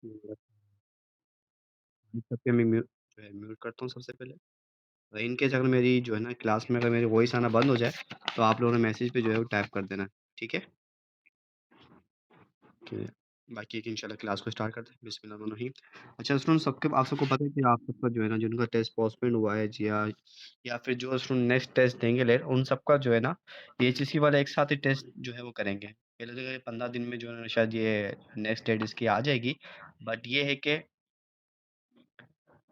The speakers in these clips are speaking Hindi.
हुँ, सबके मैं म्यूट जो है म्यूट करता हूँ सबसे पहले। इन केस अगर मेरी जो है ना क्लास में अगर मेरी वॉइस आना बंद हो जाए, तो आप लोगों ने मैसेज पे जो है वो टाइप कर देना, ठीक है? कि बाकी एक इंशाल्लाह क्लास को स्टार्ट करते हैं। बिस्मिल्लाहिर्रहमानिर्रहीम। अच्छा स्टूडेंट सबके आप सबको पता है कि आप सबका जो है ना जिनका टेस्ट पोस्टपोन हुआ है जी या फिर जो स्टूडेंट नेक्स्ट टेस्ट देंगे लेट उन सबका जो है ना एचईसी वाले एक साथ ही टेस्ट जो है वो करेंगे। पहले तो ये 15 दिन में जो है ना शायद ये नेक्स्ट डेट इसकी आ जाएगी। बट ये है कि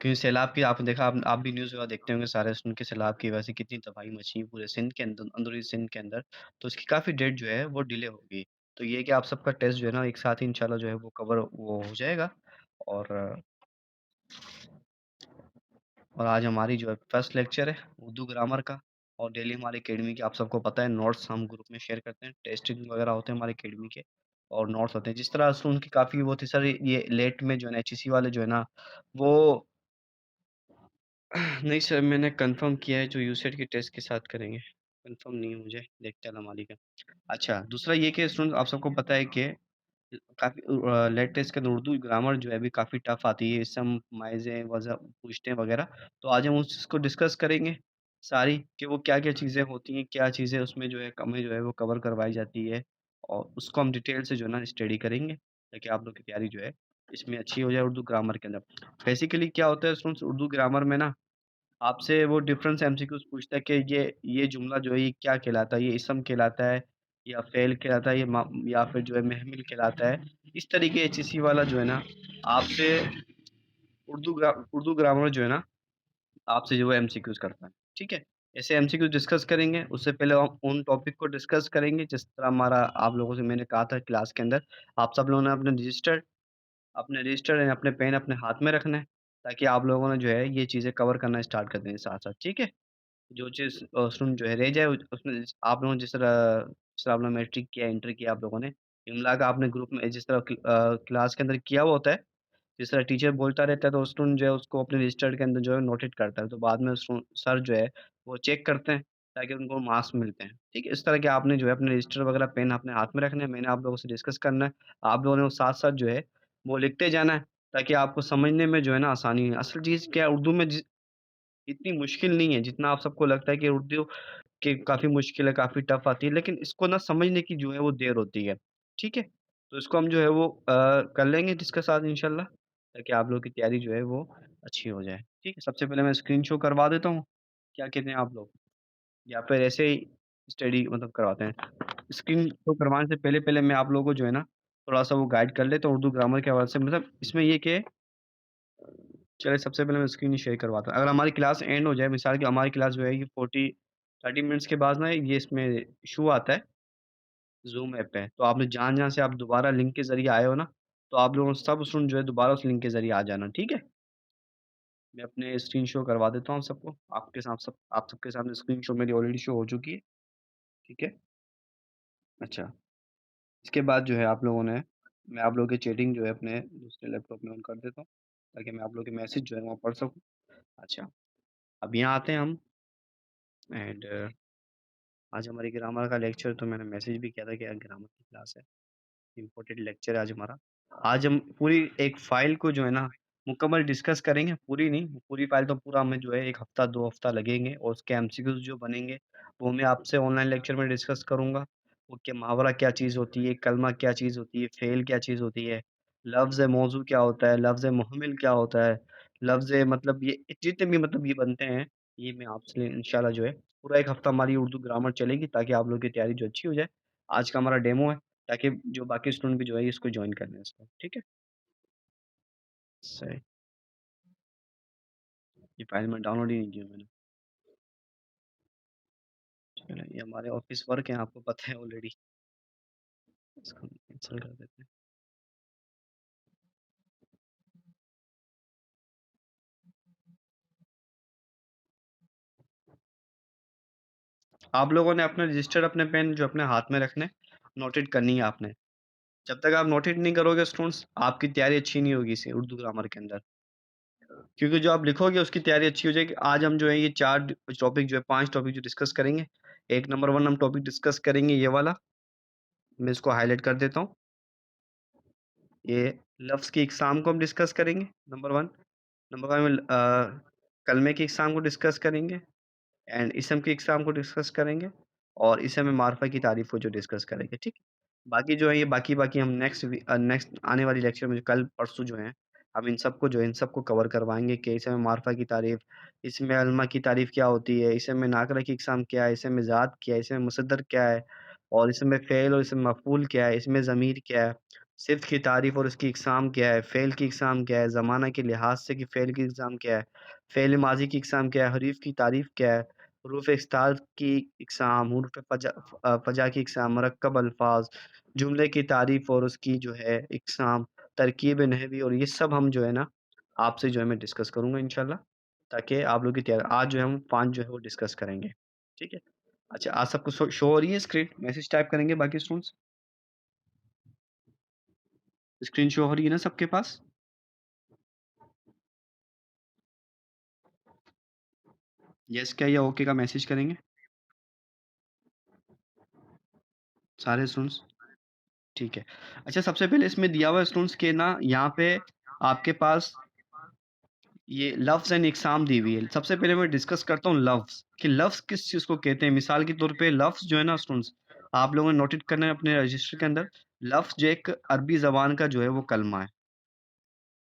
क्योंकि सैलाब की आपने देखा आप भी न्यूज़ वगैरह देखते होंगे सारे सुन के सैलाब की वजह से कितनी तबाही मची पूरे सिंध के अंदर अंदरूनी सिंध के अंदर, तो इसकी काफ़ी डेट जो है वो डिले होगी। तो ये है कि आप सबका टेस्ट जो है ना एक साथ ही इंशाल्लाह जो है वो कवर वो हो जाएगा और और आज हमारी जो है फर्स्ट लेक्चर है उर्दू ग्रामर का और डेली हमारी अकेडमी की आप सबको पता है नोट्स हम ग्रुप में शेयर करते हैं, टेस्टिंग वगैरह होते हैं हमारी अकेडमी के और नोट्स होते हैं। जिस तरह से उनकी काफ़ी वो थी सर ये लेट में जो है ना एचईसी वाले जो है ना वो नहीं सर, मैंने कन्फर्म किया है जो यूसेट के टेस्ट के साथ करेंगे। कन्फर्म नहीं है मुझे, देखते हैं अल्लाह मालिक है। अच्छा, दूसरा ये कि स्टूडेंट आप सबको पता है कि काफ़ी लेट टेस्ट के अंदर उर्दू ग्रामर जो है अभी काफ़ी टफ़ आती है, इसम, माइज़ें, वज़ा पूछते हैं वगैरह। तो आज हम उस चीज़ को डिस्कस करेंगे सारी कि वो क्या-क्या चीज़ें होती हैं, क्या चीज़ें उसमें जो है कमी जो है वो कवर करवाई जाती है और उसको हम डिटेल से जो है ना स्टडी करेंगे, ताकि आप लोग की तैयारी जो है इसमें अच्छी हो जाए उर्दू ग्रामर के अंदर। बेसिकली क्या होता है स्टूडेंट्स उर्दू ग्रामर में ना आपसे वो डिफरेंस एमसीक्यूज़ पूछता है कि ये जुमला जो है ये क्या कहलाता है? ये इसम कहलाता है या फ़ेल कहलाता है या फिर जो है महमिल कहलाता है? इस तरीके एचईसी वाला जो है ना आपसे उर्दू ग्रामर जो है ना आपसे जो है एमसीक्यूज़ करता है, ठीक है? ऐसे एमसीक्यूज़ डिस्कस करेंगे, उससे पहले हम उन टॉपिक को डिस्कस करेंगे जिस तरह हमारा आप लोगों से मैंने कहा था क्लास के अंदर, आप सब लोगों ने अपने रजिस्टर अपने पेन अपने हाथ में रखना है, ताकि आप लोगों ने जो है ये चीज़ें कवर करना स्टार्ट कर दें साथ-साथ, ठीक है? जो चीज़ स्टूडेंट जो है रह जाए उसमें आप लोगों ने जिस तरह आपने मैट्रिक किया, इंटर किया आप लोगों ने, इम्ला का आपने ग्रुप में जिस तरह क्लास के अंदर किया हुआ होता है, जिस तरह टीचर बोलता रहता है तो स्टूडेंट जो है उसको अपने रजिस्टर के अंदर जो है नोटेट करता है, तो बाद में सर जो है वो चेक करते हैं ताकि उनको मार्क्स मिलते हैं, ठीक है? इस तरह के आपने जो है अपने रजिस्टर वगैरह पेन अपने हाथ में रखने हैं, मैंने आप लोगों से डिस्कस करना है, आप लोगों ने वो साथ-साथ जो है वो लिखते जाना है, ताकि आपको समझने में जो है ना आसानी है। असल चीज़ क्या है उर्दू में इतनी मुश्किल नहीं है, जितना आप सबको लगता है कि उर्दू कि काफ़ी मुश्किल है, काफ़ी टफ़ आती है, लेकिन इसको ना समझने की जो है वो देर होती है, ठीक है? तो इसको हम जो है वो कर लेंगे डिस्कस आज इंशाल्लाह, ताकि आप लोग की तैयारी जो है वो अच्छी हो जाए, ठीक है? सबसे पहले मैं स्क्रीन शो करवा देता हूँ, क्या कहते हैं आप लोग? या फिर ऐसे ही स्टडी मतलब करवाते हैं? स्क्रीन शो करवाने से पहले मैं आप लोगों को जो है ना, थोड़ा-सा वो गाइड कर लेता हूँ उर्दू ग्रामर के हवाले से मतलब इसमें ये कि चलिए सबसे पहले मैं स्क्रीन शेयर करवाता हूँ। अगर हमारी क्लास एंड हो जाए, मिसाल की हमारी क्लास जो है ये 30 मिनट्स के बाद ना ये इसमें इश्यू आता है ज़ूम ऐप पे। तो आपने जहाँ-जहाँ से आप दोबारा लिंक के ज़रिए आए हो ना, तो आप लोगों सब स्टूडेंट जो है दोबारा उस लिंक के ज़रिए आ जाना, ठीक है? मैं अपने स्क्रीन शो करवा देता हूँ सबको। आप सबके सामने स्क्रीन शो मेरी ऑलरेडी शो हो चुकी है, ठीक है? अच्छा, इसके बाद जो है आप लोगों ने मैं आप लोगों की चैटिंग जो है अपने दूसरे लैपटॉप में ऑन कर देता हूँ, ताकि मैं आप लोगों के मैसेज जो है वो पढ़ सकूँ। अच्छा, अब यहाँ आते हैं हम एंड आज हमारी ग्रामर का लेक्चर तो मैंने मैसेज भी किया था कि आज ग्रामर की क्लास है। इम्पोर्टेंट लेक्चर है आज हमारा। आज हम पूरी एक फ़ाइल को जो है ना मुकम्मल डिस्कस करेंगे, पूरी नहीं, पूरी फ़ाइल तो पूरा हमें जो है 1 हफ़्ता 2 हफ़्ता लगेंगे और उसके एमसीक्यूज़ जो बनेंगे, वो मैं आपसे ऑनलाइन लेक्चर में डिस्कस करूँगा। वो कि मुहावरा क्या चीज़ होती है, कलमा क्या चीज़ होती है, फ़ेल क्या चीज़ होती है, लफ़्ज़ मौज़ू क्या होता है, लफ़्ज़ मुहमिल क्या होता है, लफ़्ज़ मतलब ये जितने भी मतलब ये बनते हैं, ये मैं आपसे इंशाल्लाह जो है पूरा 1 हफ़्ता हमारी उर्दू ग्रामर चलेगी ताकि आप लोगों की तैयारी जो अच्छी हो जाए। आज का हमारा डेमो है। ताकि जो बाकी स्टूडेंट भी जो है इसको जॉइन कर लें इसको, ठीक है? सही, ये फाइल मैं डाउनलोड ही नहीं किया मैंने। चलो ये हमारे ऑफ़िस वर्क है आपको पता है ऑलरेडी, इसको हम कैंसल कर देते हैं। आप लोगों ने अपने रजिस्टर, अपने पेन जो अपने हाथ में रखने, नोटेट करनी है आपने। जब तक आप नोटेट नहीं करोगे स्टूडेंट्स, आपकी तैयारी अच्छी नहीं होगी इसे उर्दू ग्रामर के अंदर। क्योंकि जो आप लिखोगे उसकी तैयारी अच्छी हो जाएगी। आज हम जो है ये 4 टॉपिक जो है 5 टॉपिक जो डिस्कस करेंगे। एक नंबर 1 हम टॉपिक डिस्कस करेंगे ये वाला, मैं इसको हाइलाइट कर देता हूँ। ये लफ्ज़ की इकसाम को हम डिस्कस करेंगे, नंबर 1। नंबर 1 में कलमे की इकसाम को डिस्कस करेंगे एंड इसम की इकसाम को डिस्कस करेंगे और इसम में मारिफ़ा की तारीफ़ को जो डिस्कस करेंगे, ठीक है? बाकी जो है ये बाकी हम नेक्स्ट आने वाली लेक्चर में जो कल परसों जो हैं, हम इन सबको कवर करवाएँगे कि इसम में मारिफ़ा की तारीफ़, इसमें अल्मा की तारीफ़ क्या होती है, इसम में नाकरा की इकसाम क्या है, इसम में ज़ात क्या है, इसमें मुसद्दर क्या है और इसमें फ़ेल और इसमें मफ़ऊल क्या है, इसमें ज़मीर क्या है, सिफ़्त की तारीफ़ और उसकी इकसाम क्या है, फ़ेल की इकसाम क्या है, ज़माना के लिहाज़ से कि फ़ेल की इकसाम क्या है, फ़ेल माज़ी की इकसाम क्या है, हरीफ़ की तारीफ़ क्या है, हुरूफ़ इस्ताल की इकसाम, फ़जा की इकसाम, मरक्कब अल्फ़ाज़, जुमले की तारीफ़ और उसकी जो है इकसाम, तरकीब नहवी और ये सब हम जो है ना, आपसे जो है मैं डिस्कस करूँगा इंशाअल्लाह, ताकि आप लोग की तैयार आज जो है हम 5 जो है वो डिस्कस करेंगे। ठीक है? अच्छा आज सबको शो हो रही है स्क्रीन? मैसेज टाइप करेंगे बाकी स्टूडेंट्स? स्क्रीन शो हो रही है ना सबके पास? येस क्या या ओके का मैसेज करेंगे? सारे स्टूडेंट्स? ठीक है। अच्छा सबसे पहले इसमें दिया हुआ है स्टूडेंट्स के ना यहाँ पे आपके पास ये लफ्ज़ एंड इकसाम दी हुई है। सबसे पहले मैं डिस्कस करता हूँ लफ्ज़, कि लफ्ज़ किस चीज़ को कहते हैं। मिसाल के तौर पे लफ्ज़ जो है ना स्टूडेंट्स, आप लोगों ने नोटेट करना है अपने रजिस्टर के अंदर, लफ्ज़ जो एक अरबी ज़बान का जो है वो कलमा है।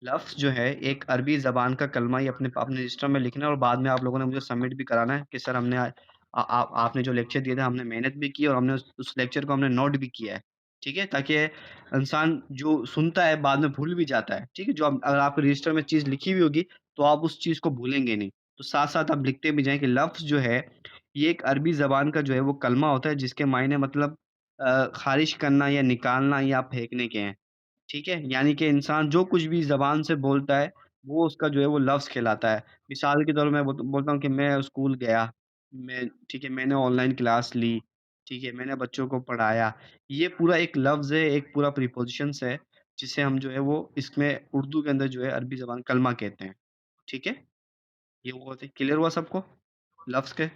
लफ्ज़ जो है एक अरबी ज़बान का कलमा ही अपने अपने रजिस्टर में लिखना है और बाद में आप लोगों ने मुझे सबमिट भी कराना है कि सर हमने आपने जो लेक्चर दिया था हमने मेहनत भी की और हमने उस लेक्चर को हमने नोट भी किया है। ठीक है? ताकि इंसान जो सुनता है बाद में भूल भी जाता है। ठीक है? जो अगर आपके रजिस्टर में चीज़ लिखी हुई होगी तो आप उस चीज़ को भूलेंगे नहीं। तो साथ-साथ आप लिखते भी जाएँ कि लफ्ज़ जो है ये एक अरबी ज़बान का जो है वो कलमा होता है जिसके मायने मतलब ख़ारिज करना या निकालना या फेंकने के हैं। ठीक है? यानी कि इंसान जो कुछ भी ज़बान से बोलता है, वो उसका जो है वो लफ्ज़ कहलाता है। मिसाल के तौर पे मैं बोलता हूँ कि मैं स्कूल गया, ठीक है, मैंने ऑनलाइन क्लास ली, ठीक है, मैंने बच्चों को पढ़ाया। ये पूरा एक लफ्ज़ है, एक पूरा प्रीपोज़िशंस है, जिसे हम जो है वो इसमें उर्दू के अंदर जो है अरबी ज़बान कलमा कहते हैं। ठीक है? ये वो होते क्लियर हुआ सबको? लफ्ज़ के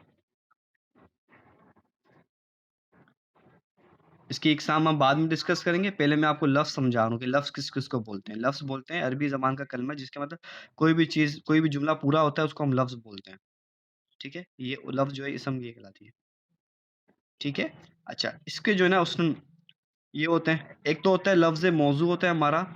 इसकी इकसाम हम बाद में डिस्कस करेंगे, पहले मैं आपको लफ्ज़ समझा रहा हूँ कि लफ्ज़ किस-किस को बोलते हैं। लफ्ज़ बोलते हैं अरबी ज़बान का कलमा जिसका मतलब कोई भी चीज़, कोई भी जुमला पूरा होता है उसको हम लफ्ज़ बोलते हैं, ठीक है? ये लफ्ज़ जो है इसम ये कहलाती है, ठीक है? अच्छा, इसके जो है ना उसमें ये होते हैं, एक तो होता है लफ्ज़ मौज़ू होता है हमारा,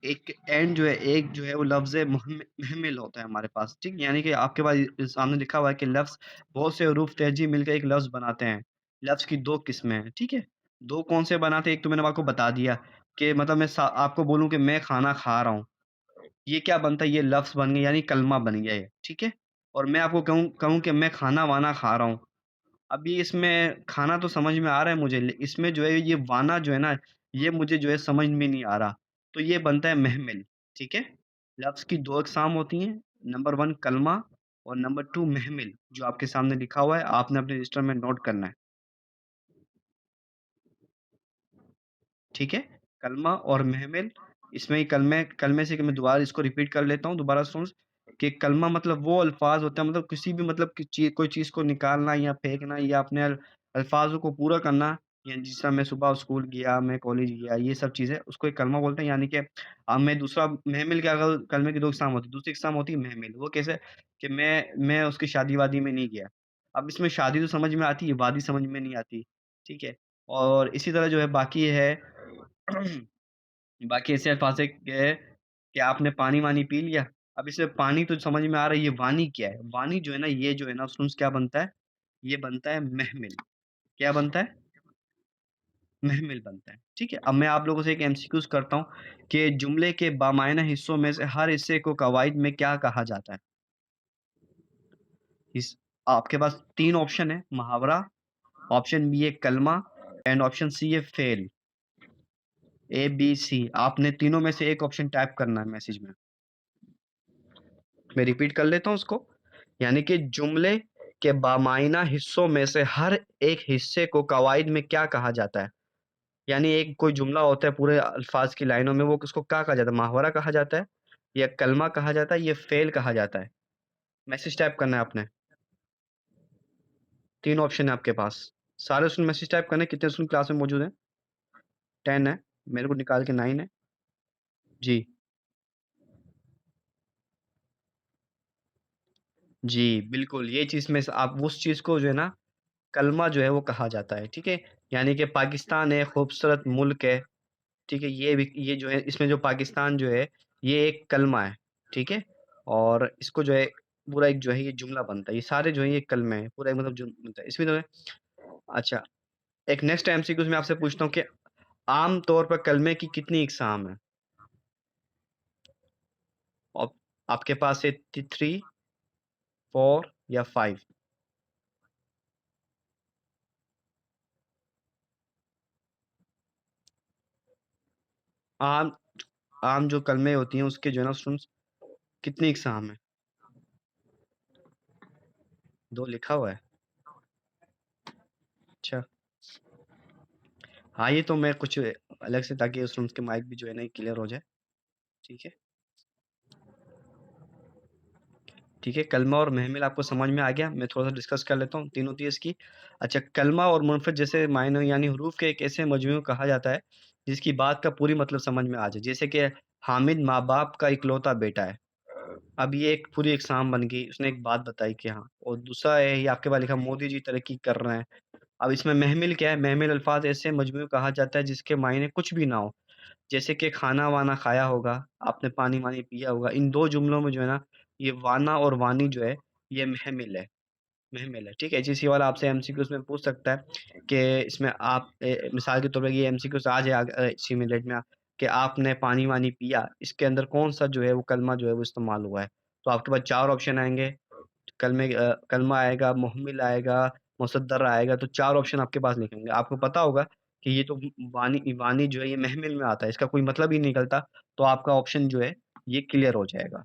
एक जो है वो लफ्ज़ मुहम्मिल होता है हमारे पास, ठीक? यानी कि आपके पास सामने लिखा हुआ है कि लफ्ज़ बहुत से हरूफ तहजीब मिलकर एक लफ्ज़ बनाते हैं। लफ्ज़ की 2 किस्में हैं, ठीक है? 2 कौन से बनाते हैं, एक तो मैंने आपको बता दिया कि मतलब मैं सा आपको बोलूँ कि मैं खाना खा रहा हूँ, ये क्या बनता है, ये लफ्ज़ बन गया यानी कलमा बन गया ये, ठीक है? और मैं आपको कहूँ कहूँ कि मैं खाना-वाना खा रहा हूँ, अभी इसमें खाना तो समझ में आ रहा है मुझे, इसमें जो है ये वाना जो है ना, ये मुझे जो है समझ में नहीं आ रहा। तो ये बनता है महमिल, ठीक है? लफ्ज़ की 2 अक़साम होती हैं, नंबर 1 कलमा और नंबर 2 महमिल, जो आपके सामने लिखा हुआ है, आपने अपने रजिस्टर में नोट करना है, ठीक है? कलमा और महमिल, इसमें ही कलमे कलमे से मैं दोबारा इसको रिपीट कर लेता हूँ दोबारा सुन कि कलमा मतलब वो अल्फ़ाज़ होता है मतलब किसी भी मतलब की कोई चीज़ को निकालना या फेंकना या अपने अल्फ़ाज़ों को पूरा करना, या जिस तरह मैं सुबह स्कूल गया, मैं कॉलेज गया, ये सब चीज़ें उसको एक कलमा बोलते हैं। यानी कि मैं दूसरा महमिल क्या, अगर कलमे की 2 अक़साम होती है, दूसरी अक़साम होती है महमिल, वो कैसे कि मैं उसकी शादी-वादी में नहीं गया। अब इसमें शादी तो समझ में आती है, वादी समझ में नहीं आती, ठीक है? और इसी तरह जो है बाकी है बाकी ऐसे अल्फ़ाज़ है कि आपने पानी-वानी पी लिया। अब इसमें पानी तो समझ में आ रहा है, ये वानी क्या है? वानी जो है ना, ये जो है ना उसमें क्या बनता है? ये बनता है महमिल। क्या बनता है? महमिल बनता है, ठीक है? अब मैं आप लोगों से एक एमसीक्यूज़ करता हूँ कि जुमले के बामायना हिस्सों में से हर हिस्से को कवाइद में क्या कहा जाता है? इस आपके पास 3 ऑप्शन है, मुहावरा, ऑप्शन बी है कलमा एंड ऑप्शन सी है फ़ेल। ए, बी, सी आपने तीनों में से एक ऑप्शन टाइप करना है मैसेज में। मैं रिपीट कर लेता हूँ उसको, यानी कि जुमले के बामायना हिस्सों में से हर एक हिस्से को कवाइद में क्या कहा जाता है? यानी एक कोई जुमला होता है पूरे अल्फाज की लाइनों में, वो किसको क्या कहा जाता है? मुहावरा कहा जाता है या कलमा कहा जाता है या फेल कहा जाता है? मैसेज टाइप करना है आपने, 3 ऑप्शन है आपके पास। सारे उसमें मैसेज टाइप करने हैं, कितने स्टूडेंट क्लास में मौजूद हैं? 10 है, मेरे को निकाल के 9 है। जी। जी, बिल्कुल, ये चीज़ में स आप उस चीज़ को जो है ना, कलमा जो है वो कहा जाता है, ठीक है? यानी कि पाकिस्तान है, खूबसूरत मुल्क है, ठीक है? ये जो है इसमें जो पाकिस्तान जो है, ये एक कलमा है, ठीक है? और इसको जो है पूरा एक जो है ये जुमला बनता है, ये सारे जो है ये कलमे हैं, पूरा एक मतलब जुम बनता है। इसमें जो है अच्छा, एक नेक्स्ट एमसीक्यूज़ मैं आपसे पूछता हूँ कि आम तौर पर कलमे की कितनी इकसाम है? आप आपके पास है 3, 4 या 5? आम आम जो कलमे होती हैं उसके जो है ना स्टूडेंट्स कितनी इकसाम है? 2 लिखा हुआ है? अच्छा। हाँ, ये तो मैं कुछ अलग से ताकि स्टूडेंट्स के माइक भी जो है ना क्लियर हो जाए, ठीक है? ठीक है, कलमा और महमिल आपको समझ में आ गया। मैं थोड़ा-सा डिस्कस कर लेता हूँ तीनों चीज़ की। अच्छा, कलमा और मुनफ़िद जैसे मायने यानी हुरूफ़ के एक ऐसे मजमूए को कहा जाता है, जिसकी बात का पूरी मतलब समझ में आ जाए। जैसे कि हामिद माँ-बाप का इकलौता बेटा है। अब ये एक पूरी इकसाम बन गई, उसने एक बात बताई कि हाँ और दूसरा है ये आपके पास लिखा मोदी जी तरक्की कर रहे हैं। अब इसमें महमिल क्या है? महमिल अल्फ़ाज़ ऐसे मजमूए को कहा जाता है जिसके मायने कुछ भी ना हो। जैसे कि खाना-वाना खाया होगा, आपने पानी-वानी पिया होगा। इन 2 जुमलों में जो है ना, ये वाना और वानी जो है, ये महमिल है, ठीक है? जैसे ये वाला आपसे एमसीक्यूज़ में पूछ सकता है कि इसमें आप मिसाल के तौर पे ये एमसीक्यूज़ आ जाए इसी मिनट में कि आपने पानी-वानी पिया, इसके अंदर कौन-सा जो है वो कलमा जो है वो इस्तेमाल हुआ है? तो आपके पास 4 ऑप्शन आएँगे, कलमा आएगा, मुहमिल आएगा, मुसद्दर आएगा, तो 4 ऑप्शन आपके पास लिखेंगे। आपको पता होगा कि ये तो वानी वानी जो है ये महमिल में आता है, इसका कोई मतलब ही नहीं निकलता, तो आपका ऑप्शन जो है ये क्लियर हो जाएगा।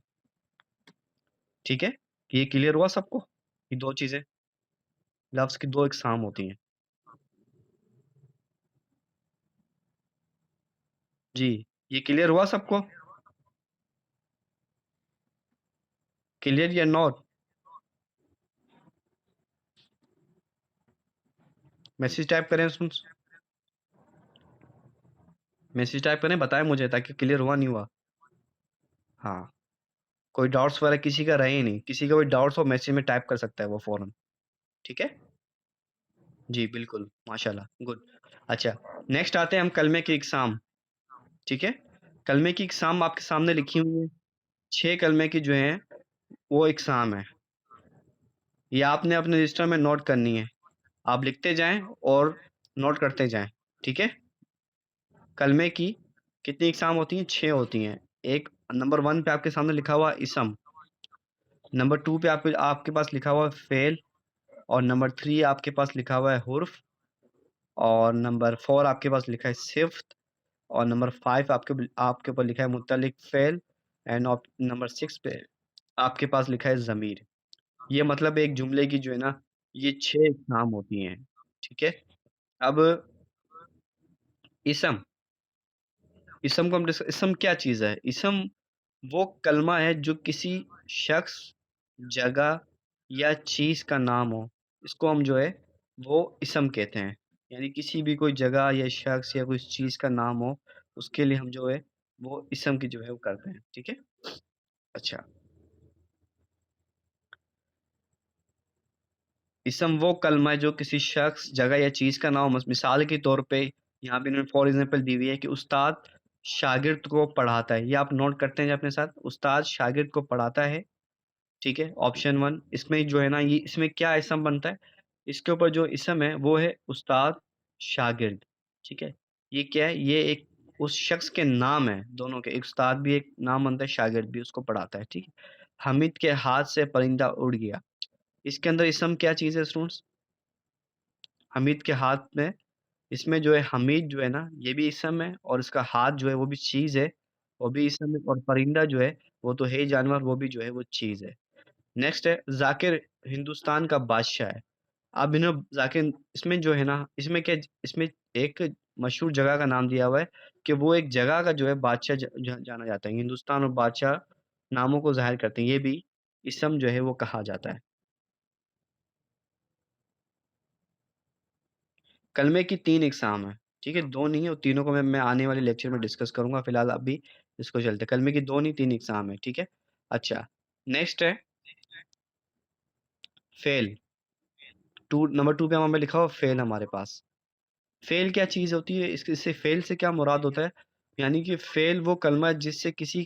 ठीक है? ये क्लियर हुआ सबको? ये 2 चीज़ें, लफ्ज़ की 2 इकसाम होती हैं। जी, ये क्लियर हुआ सबको? क्लियर या नॉट? मैसेज टाइप करें स्टूडेंट्स, मैसेज टाइप करें, बताएँ मुझे ताकि क्लियर हुआ नहीं हुआ? हाँ, कोई डाउट्स वगैरह किसी का रहे ही नहीं, किसी का कोई डाउट्स हो मैसेज में टाइप कर सकता है वो फ़ौरन, ठीक है? जी, बिल्कुल, माशाल्लाह, गुड। अच्छा, नेक्स्ट आते हैं हम कलमे की इकसाम, ठीक है? कलमे की इकसाम आपके सामने लिखी हुई है, 6 कलमे की जो हैं, वो इकसाम है। ये आपने अपने रजिस्टर में नोट करनी है। आप लिखते जाएँ और नोट करते जाएँ, ठीक है? कलमे की कितनी इकसाम होती हैं? 6 होती हैं। एक नंबर 1 पे आपके सामने लिखा हुआ है इसम, नंबर 2 पे आपके आपके पास लिखा हुआ है फ़ेल और नंबर 3 आपके पास लिखा हुआ है हुर्फ़ और नंबर 4 आपके पास लिखा है सिफ़्त और नंबर 5 आपके ऊपर लिखा है मुत्तलिक फ़ेल एंड नंबर 6 पे आपके पास लिखा है ज़मीर। ये मतलब एक जुमले की जो है ना, ये 6 इकज़ाम होती हैं, ठीक है? अब इसम, इसम को हम इसम क्या चीज़ है? इसम वो कलमा है जो किसी शख़्स, जगह या चीज़ का नाम हो। इसको हम जो है वो इसम कहते हैं। यानी किसी भी कोई जगह या शख़्स या कोई चीज़ का नाम हो, उसके लिए हम जो है वो इसम की जो है वो करते हैं, ठीक है? अच्छा, इसम वो कलमा है जो किसी शख़्स, जगह या चीज़ का नाम हो। मिसाल के तौर पे यहाँ पे इन्होंने फॉर एग्ज़ाम्पल दी हुई है कि उस्ताद शागिर्द को पढ़ाता है। ये आप नोट करते हैं अपने साथ, उस्ताद शागिर्द को पढ़ाता है। ठीक है? ऑप्शन 1 इसमें जो है ना ये इसमें क्या इसम बनता है? इसके ऊपर जो इसम है वो है उस्ताद, शागिर्द, ठीक है? ये क्या है? ये एक उस शख़्स के नाम है दोनों के, एक उस्ताद भी एक नाम बनता है, शागिर्द भी उसको पढ़ाता है, ठीक है? हामिद के हाथ से परिंदा उड़ गया। इसके अंदर इसम क्या चीज़ है स्टूडेंट्स? हामिद के हाथ में इसमें जो है हमीद जो है ना, ये भी इसम है और इसका हाथ जो है वो भी चीज़ है, वो भी इसम है और परिंदा जो है, वो तो है ही जानवर, वो भी जो है वो चीज़ है। नेक्स्ट है ज़ाकिर हिंदुस्तान का बादशाह है। अब इन्हों ज़ाकिर इसमें जो है ना, इसमें एक मशहूर जगह का नाम दिया हुआ है कि वो एक जगह का जो है बादशाह जाना जाता है। हिंदुस्तान और बादशाह नामों को ज़ाहिर करते हैं, ये भी इसम जो है वो कहा जाता है। कलमे की 3 इकसाम हैं, ठीक है? 2 नहीं है और तीनों को मैं आने वाले लेक्चर में डिस्कस करूँगा, फिलहाल अभी इसको चलते कलमे की 2 नहीं 3 एग्ज़ाम है, ठीक है? अच्छा, नेक्स्ट है फ़ेल, 2 नंबर 2 पे हमें लिखा हुआ फ़ेल हमारे पास। फ़ेल क्या चीज़ होती है? इससे फ़ेल से क्या मुराद होता है? यानी कि फ़ेल वो कलमा है जिससे किसी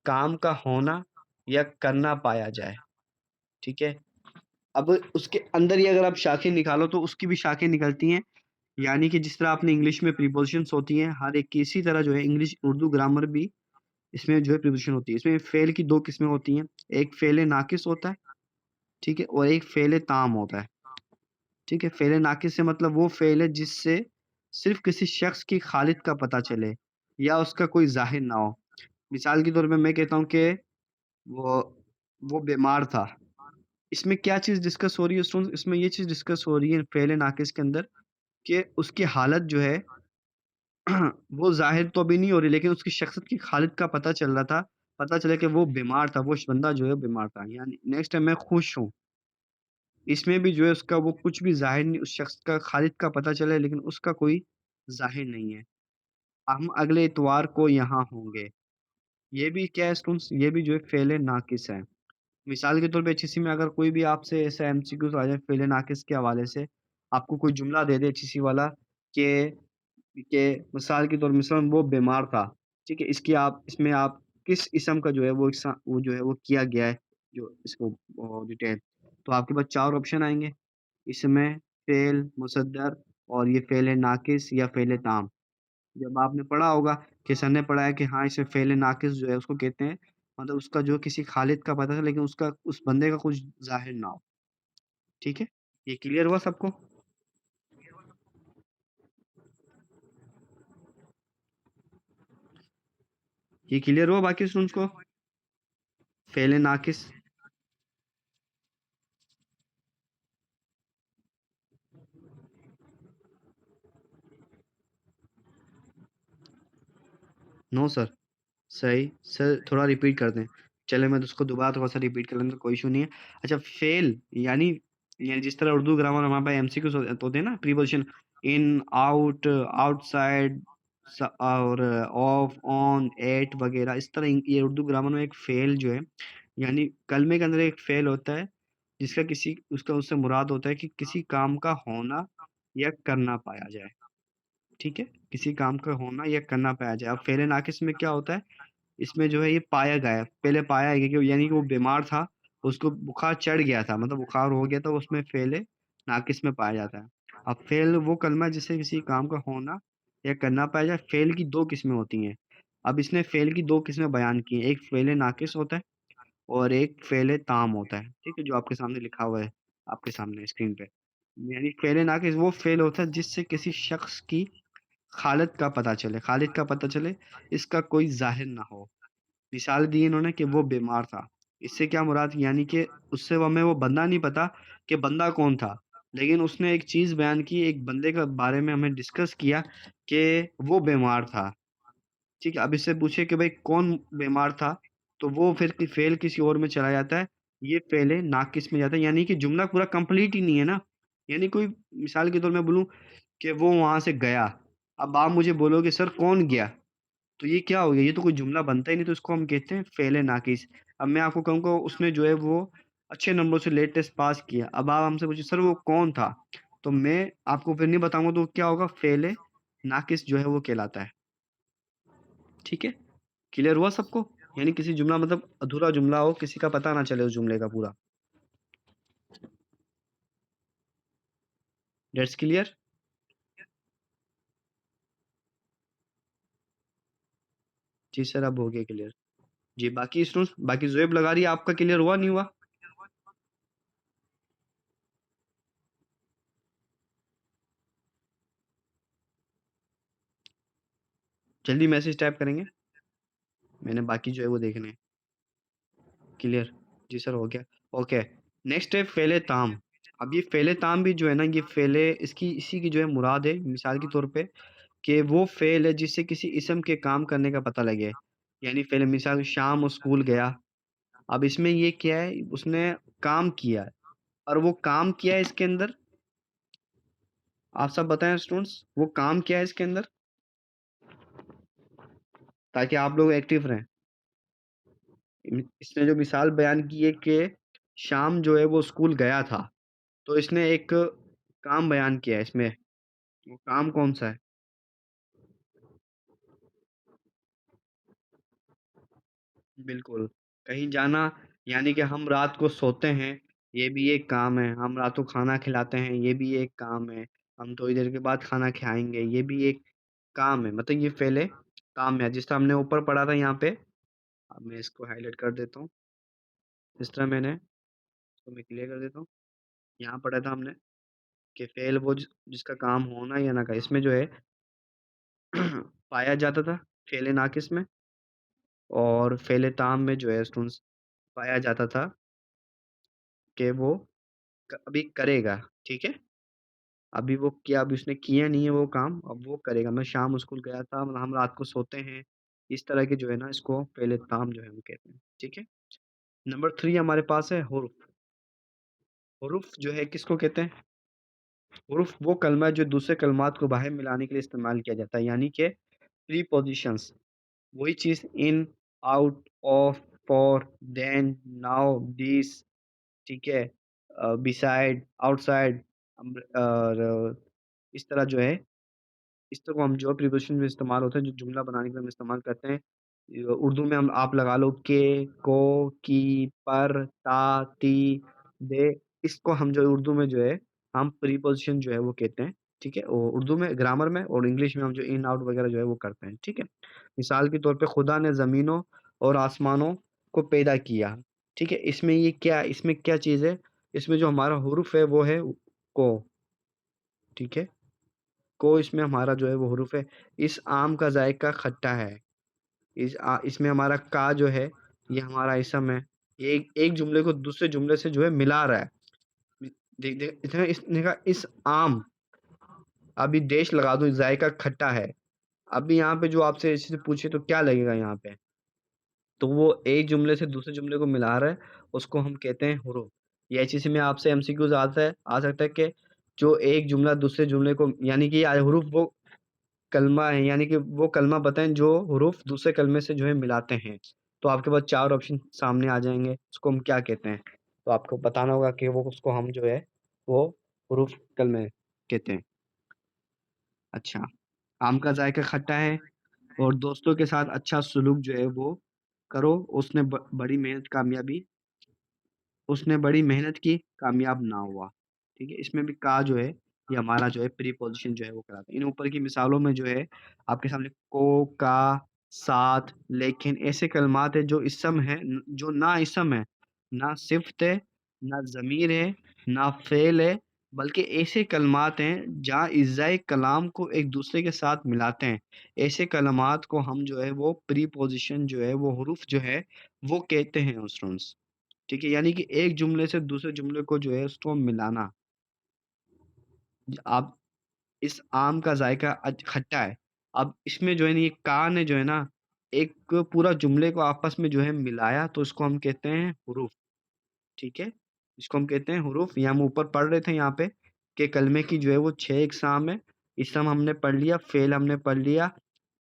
काम का होना या करना पाया जाए, ठीक है? अब उसके अंदर ही अगर आप शाखें निकालो तो उसकी भी शाखें निकलती हैं, यानी कि जिस तरह आपने इंग्लिश में प्रीपोज़िशंस होती हैं, हर एक की इसी तरह जो है इंग्लिश उर्दू ग्रामर भी इसमें जो है प्रीपोज़िशन होती है। इसमें फ़ेल की 2 किस्में होती हैं, एक फ़ेल नाक़िस होता है, ठीक है? और एक फ़ेल ताम होता है, ठीक है? फ़ेल नाक़िस से मतलब वो फ़ेल है जिससे सिर्फ़ किसी शख़्स की खालिद का पता चले या उसका कोई ज़ाहिर ना हो। मिसाल के तौर पे मैं कहता हूँ कि वो वो बीमार था। इसमें क्या चीज़ डिस्कस हो रही है स्टूडेंट्स, इसमें ये चीज़ डिस्कस हो रही है फ़ेल नाक़िस के अंदर कि उसकी हालत जो है वो ज़ाहिर तो अभी नहीं हो रही, लेकिन उसकी शख़्सियत की हालत का पता चल रहा था। पता चला कि वो बीमार था, वो बंदा जो है बीमार था। यानी नेक्स्ट है मैं खुश हूँ। इसमें भी जो है उसका वो कुछ भी ज़ाहिर नहीं, उस शख़्स का खालिद का पता चला है लेकिन उसका कोई ज़ाहिर नहीं है। हम अगले इतवार को यहाँ होंगे। ये भी क्या है स्टूडेंट्स, ये भी जो है फ़ेल नाक़िस है। मिसाल के तौर पे एचएससी में अगर कोई भी आपसे ऐसा एमसीक्यूज़ आ जाए फ़ेल नाक़िस के हवाले से, आपको कोई जुमला दे दे एचएससी वाला कि मिसाल के तौर मसलन वो बीमार था, ठीक है? इसमें आप किस इस्म का जो है वो जो है वो किया गया है, जो इसको डिटेल तो आपके पास 4 ऑप्शन आएँगे, इसमें, फ़ेल, मुसद्दर और ये फ़ेल नाक़िस या फ़ेल ताम। जब आपने पढ़ा होगा कि सर ने पढ़ाया कि हाँ, इसे फ़ेल नाक़िस जो है उसको कहते हैं, मतलब उसका जो किसी खालिद का पता था लेकिन उसका उस बंदे का कुछ ज़ाहिर ना हो, ठीक है? ये क्लियर हुआ सबको? ये क्लियर हुआ बाकी स्टूडेंट्स को? फ़ेल नाक़िस नो सर। सही, सर थोड़ा रिपीट कर दें। चलें मैं तो उसको दोबारा थोड़ा-सा रिपीट कर लेता हूँ, कोई इश्यू नहीं है। अच्छा फ़ेल यानी जिस तरह उर्दू ग्रामर हमारे पास एमसीक्यूज़ होते हैं ना प्रीपोज़िशन इन, आउट, आउटसाइड और ऑफ, ऑन, एट वग़ैरह इस तरह ये उर्दू ग्रामर में एक फ़ेल जो है यानी कलमे के अंदर एक फ़ेल होता है, जिसका किसी उसका उससे मुराद होता है कि किसी काम का होना या करना पाया जाए। ठीक है? किसी काम का होना या करना पाया जाए। अब फ़ेल नाक़िस में क्या होता है इसमें जो है ये पाया गया, पहले पाया गया कि यानी कि वो बीमार था, उसको बुखार चढ़ गया था, मतलब बुखार हो गया था, उसमें फ़ेल नाक़िस में पाया जाता है। अब फ़ेल वो कलमा है जिससे किसी काम का होना या करना पाया जाए, फ़ेल की 2 किस्में होती हैं। अब इसने फ़ेल की 2 किस्में बयान की हैं, एक फ़ेल नाक़िस होता है और एक फ़ेल ताम होता है, ठीक है? जो आपके सामने लिखा हुआ है, आपके सामने स्क्रीन पे। यानी फ़ेल नाक़िस वो फ़ेल होता है जिससे किसी शख़्स की खालिद का पता चले, इसका कोई ज़ाहिर ना हो। मिसाल दी इन्होंने कि वो बीमार था। इससे क्या मुराद यानी कि उससे वो हमें वो बंदा नहीं पता कि बंदा कौन था। लेकिन उसने एक चीज़ बयान की, एक बंदे के बारे में हमें डिस्कस किया कि वो बीमार था। ठीक है? अब इससे पूछे कि भाई कौन बीमार था? तो वो फिर फ़ेल किसी और में चला जाता है। ये फ़ेल नाक़िस में जाता है यानी कि जुमला पूरा कंप्लीट ही नहीं है ना। यानी कोई मिसाल के तौर में बोलूँ कि वो वहाँ से गया। अब आप मुझे बोलोगे सर कौन गया? तो ये क्या हो गया? ये तो कोई जुमला बनता ही नहीं, तो इसको हम कहते हैं फ़ेल नाक़िस। अब मैं आपको कहूँगा उसने जो है वो अच्छे नंबरों से लेट टेस्ट पास किया। अब आप हमसे पूछिए सर वो कौन था? तो मैं आपको फिर नहीं बताऊँगा तो क्या होगा फ़ेल नाक़िस जो है वो कहलाता है। ठीक है? क्लियर हुआ सबको? यानी किसी जुमला मतलब अधूरा जुमला हो, किसी का पता ना चले उस जुमले का पूरा। That's clear? जी सर, अब हो गया क्लियर। जी, बाकी स्टूडेंट्स बाकी ज़ुएब लगा रही है, आपका क्लियर हुआ, नहीं हुआ? जल्दी मैसेज टाइप करेंगे। मैंने बाकी जो है वो देखने हैं। क्लियर? जी सर, हो गया। ओके, नेक्स्ट है फ़ेल ताम। अब ये फ़ेल ताम भी जो है ना, ये फ़ेल इसकी इसी की जो है मुराद है, मिसाल के तौर पे कि वो फ़ेल है जिससे किसी इस्म के काम करने का पता लगे। यानी फ़ेल मिसाल शाम वो स्कूल गया। अब इसमें ये क्या है, उसने काम किया है और वो काम किया है इसके अंदर आप सब बताएँ स्टूडेंट्स, वो काम क्या है इसके अंदर? ताकि आप लोग एक्टिव रहें। इसने जो मिसाल बयान की है कि शाम जो है वो स्कूल गया था, तो इसने एक काम बयान किया है इसमें, वो काम कौन-सा है? बिल्कुल, कहीं जाना यानी कि हम रात को सोते हैं, ये भी एक काम है। हम रात को खाना खिलाते हैं, ये भी एक काम है। हम थोड़ी देर के बाद खाना खाएँगे, ये भी एक काम है। मतलब ये फ़ेल-ए काम है, जिस तरह हमने ऊपर पढ़ा था यहाँ पे, अब मैं इसको हाइलाइट कर देता हूँ। इस तरह मैंने इसको मैं क्लियर कर देता हूँ। यहाँ पढ़ा था हमने कि फ़ेल वो जिसका काम होना या ना का इसमें जो है पाया जाता था, फ़ेल-ए नाक़िस में और फ़ेल-ए ताम में जो है स्टूडेंट्स पाया जाता था कि वो अभी करेगा, ठीक है? अभी वो किया अभी उसने किया नहीं है वो काम, अब वो करेगा। मैं शाम स्कूल गया था, मतलब हम रात को सोते हैं, इस तरह के जो है ना इसको फ़ेल-ए ताम जो है हम कहते हैं, ठीक है? नंबर 3 हमारे पास है हुर्फ़। हुर्फ़ जो है किसको कहते हैं? हुर्फ़ वो कलमा है जो दूसरे कलमात को बाहर मिलाने के लिए इस्तेमाल किया जाता है, यानी कि प्रीपोज़िशंस वही चीज़ in, out, of, for, then, now, this ठीक है? बिसाइड, आउटसाइड और इस तरह जो है, इस तरह को हम जो प्रीपोज़िशन में इस्तेमाल होता है, जो जुमला बनाने के लिए हम इस्तेमाल करते हैं। उर्दू में हम आप लगा लो के, को, की, पर, ता, ती, दे, इसको हम जो है उर्दू में जो है, हम प्रीपोज़िशन जो है वो कहते हैं, ठीक है? और उर्दू में ग्रामर में और इंग्लिश में हम जो इन, आउट वगैरह जो है वो करते हैं, ठीक है? मिसाल के तौर पे खुदा ने ज़मीनों और आसमानों को पैदा किया, ठीक है? इसमें क्या चीज़ है? इसमें जो हमारा हुर्फ़ है वो है को, ठीक है? को इसमें हमारा जो है वो हुर्फ़ है। इस आम का ज़ायक़ा खट्टा है। इसमें हमारा का जो है ये हमारा इसम है। एक एक जुमले को दूसरे जुमले से जो है मिला रहा है। देख देख इसने कहा इस आम अभी देश लगा दो ज़ायक़ा खट्टा है। अभी यहाँ पे जो आपसे ऐसे पूछे तो क्या लगेगा यहाँ पे? तो वो एक जुमले से दूसरे जुमले को मिला रहा है, उसको हम कहते हैं हुरूफ। ये एचएससी में आपसे एमसीक्यूज़ आ सकता है कि जो एक जुमला दूसरे जुमले को यानी कि हुरूफ वो कलमा है, यानी कि वो कलमा बताएँ जो हुरूफ दूसरे कलमे से जो है मिलाते हैं। तो आपके पास 4 ऑप्शन सामने आ जाएँगे, उसको हम क्या कहते हैं? तो आपको बताना होगा कि वो उसको हम जो है, वो हुरूफ कलमे कहते हैं। अच्छा, आम का ज़ायक़ा खट्टा है और दोस्तों के साथ अच्छा सलूक जो है वो करो, उसने बड़ी मेहनत की, कामयाब ना हुआ। ठीक है? इसमें भी का जो है, ये हमारा जो है प्रीपोज़िशन जो है वो कराता है। इन ऊपर की मिसालों में जो है आपके सामने को, का, साथ, लेकिन ऐसे कलमात हैं जो इसम हैं जो ना इसम है, ना सिफ़्त है, ना ज़मीर है, ना फ़ेल है, बल्कि ऐसे कलमात हैं जहाँ इज़्ज़ाए कलाम को एक दूसरे के साथ मिलाते हैं। ऐसे कलमात को हम जो है वो प्रीपोज़िशन जो है, वो हुरूफ़ जो है, वो कहते हैं स्टूडेंट्स। ठीक है? यानी कि एक जुमले से दूसरे जुमले को जो है उसको मिलाना। आप इस आम का ज़ायक़ा खट्टा है। अब इसमें जो है ना ये का ने जो है ना एक पूरा जुमले को आपस में जो है मिलाया तो इसको हम कहते हैं हुरूफ़, ठीक है? इसको हम कहते हैं हुरूफ़। ये हम ऊपर पढ़ रहे थे यहाँ पे कि कलमे की जो है वो 6 इक़साम है। इसम हमने पढ़ लिया, फ़ेल हमने पढ़ लिया,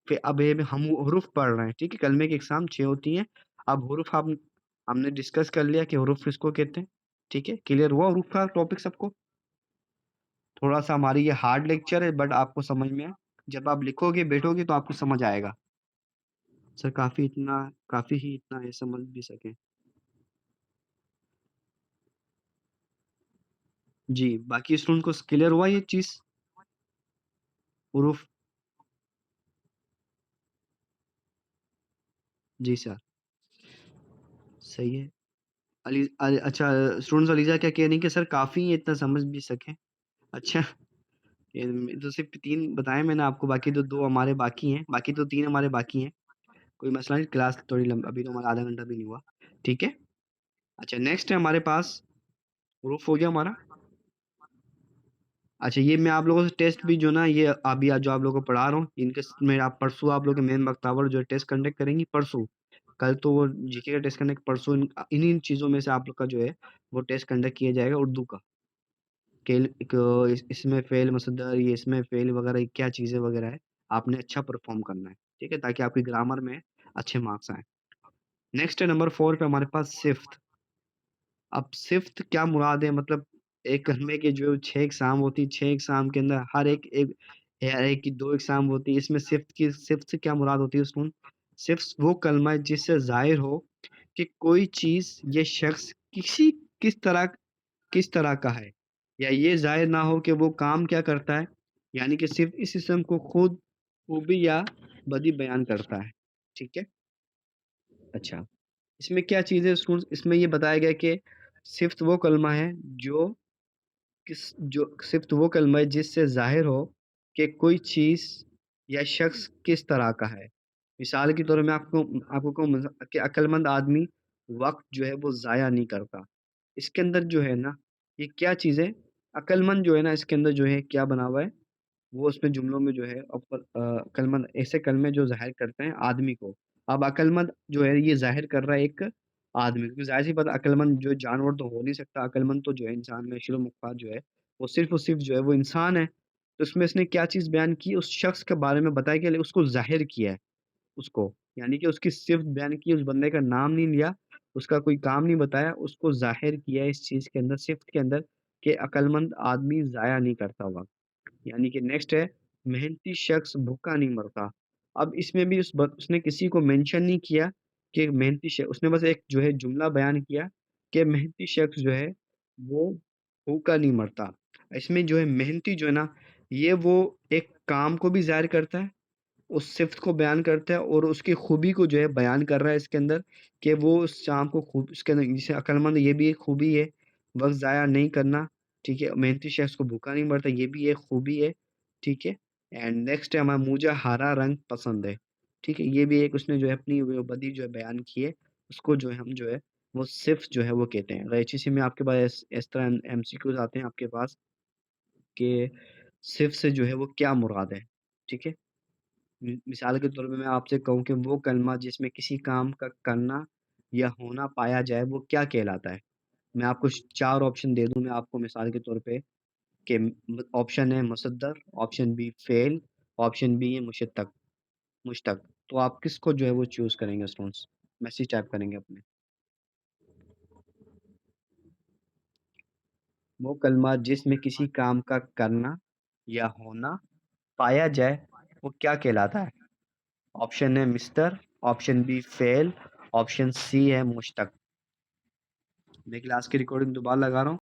फिर अब ये हम हुरूफ़ पढ़ रहे हैं, ठीक है? कलमे की इक़साम 6 होती हैं। अब हुरूफ़ हम हमने डिस्कस कर लिया कि हुरूफ़ किसको कहते हैं, ठीक है? क्लियर हुआ हुरूफ़ का टॉपिक सबको? थोड़ा-सा हमारी ये हार्ड लेक्चर है बट आपको समझ में जब आप लिखोगे, बैठोगे तो आपको समझ आएगा। सर काफ़ी ही इतना है समझ भी सकें। जी, बाकी स्टूडेंट को क्लियर हुआ ये चीज़? हुरूफ़ जी सर, सही है। अच्छा स्टूडेंट्स अलीज़ा क्या कह रही हैं कि सर काफ़ी है इतना समझ भी सकें। अच्छा, तो सिर्फ़ 3 बताए मैंने आपको बाकी तो 2 हमारे बाकी हैं, बाकी तो 3 हमारे बाकी हैं। कोई मसला नहीं क्लास थोड़ी अभी तो हमारा आधा घंटा भी नहीं हुआ। ठीक है? अच्छा नेक्स्ट है हमारे पास हुरूफ़ हो गया हमारा। अच्छा ये मैं आप लोगों से टेस्ट भी जो ना ये अभी जो आप लोगों को पढ़ा रहा हूँ, इनके स में आप परसों आप लोग के मेन बख्तावर जो है टेस्ट कंडक्ट करेंगी परसों। कल तो वो जीके का टेस्ट कंडक्ट परसों इन्हीं चीज़ों में से आप लोग का जो है वो टेस्ट कंडक्ट किया जाएगा उर्दू का। केल एक इसमें फ़ेल, मसदर ये इसमें फ़ेल वगैरह क्या चीज़ें वगैरह है, आपने अच्छा परफ़ॉर्म करना है। ठीक है? ताकि आपके ग्रामर में अच्छे मार्क्स आएँ। नेक्स्ट है नंबर 4 पे हमारे पास सिफ्थ। अब सिफ्थ क्या मुराद है मतलब एक कलमे के जो 6 एग्ज़ाम होती है, 6 एग्ज़ाम के अंदर हर एक की 2 एग्ज़ाम होती है। इसमें सिफ्थ से क्या मुराद होती है सुन, सिफ्थ वो कलमा है जिससे ज़ाहिर हो कि कोई चीज़ या शख़्स किस तरह किस तरह का है या ये ज़ाहिर ना हो कि वो काम क्या करता है, यानी कि सिर्फ़ इस इस्म को खुद खूबी या बदी बयान करता है। ठीक है? अच्छा, इसमें क्या चीज़ है स्टूडेंट्स इसमें ये बताया गया कि सिर्फ़ वो कलमा है जो जो सिर्फ़ वो कलमा है जिससे ज़ाहिर हो कि कोई चीज़ या शख़्स किस तरह का है। मिसाल के तौर में आपको कहूँ कि अक्लमंद आदमी वक़्त जो है वो ज़ाया नहीं करता। इसके अंदर जो है ना, ये क्या चीज़ है, अक्लमंद जो है ना इसके अंदर जो है क्या बना हुआ है, वो उसमें जुमलों में जो है अक्लमंद ऐसे कलमे जो ज़ाहिर करते हैं आदमी को। अब अक्लमंद जो है ये ज़ाहिर कर रहा है एक आदमी क्योंकि ज़ाहिर-सी बात है अक्लमंद जो जानवर तो हो नहीं सकता, अक्लमंद तो जो है इंसान में अक़ल-ओ-मुख़्तार जो है, वो सिर्फ़ और सिर्फ़ जो है वो इंसान है। तो इसमें इसने क्या चीज़ बयान की, उस शख़्स के बारे में बताया कि उसको ज़ाहिर किया है, उसको। यानी कि उसकी सिफ़त बयान की, उस बंदे का नाम नहीं लिया, उसका कोई काम नहीं बताया, उसको ज़ाहिर किया है इस चीज़ के अंदर, सिफ़त के अंदर कि अक्लमंद आदमी ज़ाया नहीं करता वक़्त। यानी कि नेक्स्ट है मेहनती शख्स भूखा नहीं मरता। अब इसमें भी उसने किसी को मेंशन नहीं किया कि मेहनती उसने बस एक जो है जुमला बयान किया कि मेहनती शख्स जो है वो भूखा नहीं मरता। इसमें जो है मेहनती जो है ना, ये वो एक काम को भी ज़ाहिर करता है उस सिफ़्त को बयान करता है और उसकी खूबी को जो है बयान कर रहा है इसके अंदर कि वो उस शाम को खूब इसके अंदर जैसे अक्लमंद ये भी एक खूबी है, वक़्त ज़ाया नहीं करना, ठीक है? मेहनती शख़्स को भूखा नहीं मरता ये भी एक खूबी है, ठीक है? एंड नेक्स्ट है हमारा मुझे हरा रंग पसंद है, ठीक है? ये भी एक उसने जो है अपनी वो बदी जो है बयान की है, उसको जो है हम जो है वो सिफ़्त जो है वो कहते हैं। रईची में आपके पास इस तरह एमसीक्यूज़ आते हैं आपके पास कि सिफ़्त से जो है वो क्या मुराद है, ठीक है? मिसाल के तौर पे मैं आपसे कहूँ कि वो कलमा जिसमें किसी काम का करना या होना पाया जाए, वो क्या कहलाता है? मैं आपको 4 ऑप्शन दे दूँ मैं आपको मिसाल के तौर पे कि ऑप्शन है मुसद्दर, ऑप्शन बी फ़ेल, ऑप्शन बी है मुश्तक। तो आप किसको जो है वो चूज़ करेंगे स्टूडेंट्स? मैसेज टाइप करेंगे अपने। वो कलमा जिसमें किसी काम का करना या होना पाया जाए, वो क्या कहलाता है? ऑप्शन है मिस्टर, ऑप्शन बी फ़ेल, ऑप्शन सी है मुश्तक। मैं क्लास की रिकॉर्डिंग दोबारा लगा रहा हूँ।